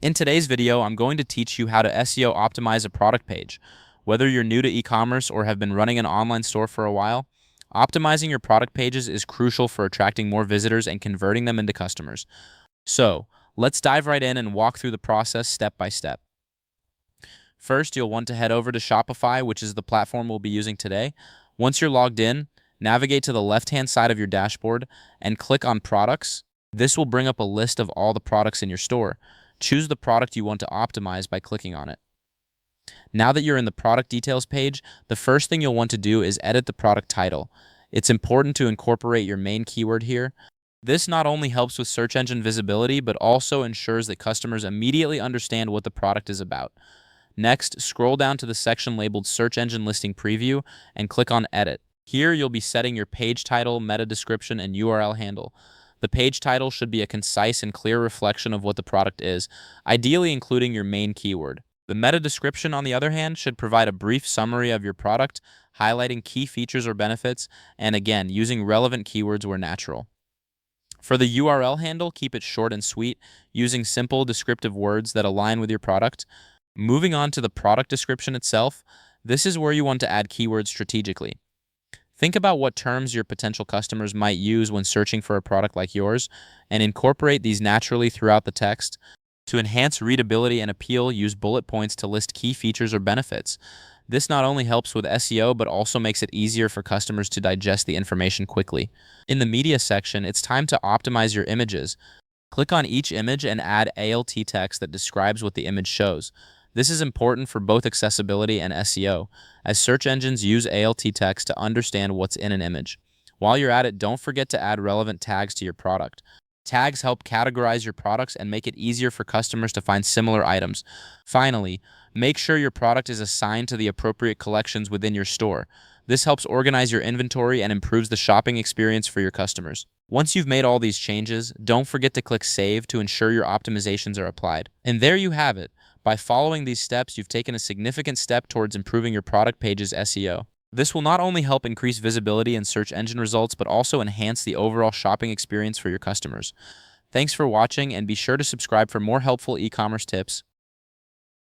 In today's video, I'm going to teach you how to SEO optimize a product page. Whether you're new to e-commerce or have been running an online store for a while, optimizing your product pages is crucial for attracting more visitors and converting them into customers. So, let's dive right in and walk through the process step by step. First, you'll want to head over to Shopify, which is the platform we'll be using today. Once you're logged in, navigate to the left-hand side of your dashboard and click on Products. This will bring up a list of all the products in your store. Choose the product you want to optimize by clicking on it. Now that you're in the product details page, the first thing you'll want to do is edit the product title. It's important to incorporate your main keyword here. This not only helps with search engine visibility, but also ensures that customers immediately understand what the product is about. Next, scroll down to the section labeled Search Engine Listing Preview and click on Edit. Here, you'll be setting your page title, meta description, and URL handle. The page title should be a concise and clear reflection of what the product is, ideally including your main keyword. The meta description, on the other hand, should provide a brief summary of your product, highlighting key features or benefits, and again, using relevant keywords where natural. For the URL handle, keep it short and sweet, using simple descriptive words that align with your product. Moving on to the product description itself, this is where you want to add keywords strategically. Think about what terms your potential customers might use when searching for a product like yours, and incorporate these naturally throughout the text. To enhance readability and appeal, use bullet points to list key features or benefits. This not only helps with SEO, but also makes it easier for customers to digest the information quickly. In the media section, it's time to optimize your images. Click on each image and add ALT text that describes what the image shows. This is important for both accessibility and SEO, as search engines use ALT text to understand what's in an image. While you're at it, don't forget to add relevant tags to your product. Tags help categorize your products and make it easier for customers to find similar items. Finally, make sure your product is assigned to the appropriate collections within your store. This helps organize your inventory and improves the shopping experience for your customers. Once you've made all these changes, don't forget to click Save to ensure your optimizations are applied. And there you have it. By following these steps, you've taken a significant step towards improving your product page's SEO. This will not only help increase visibility and search engine results, but also enhance the overall shopping experience for your customers. Thanks for watching, and be sure to subscribe for more helpful e-commerce tips.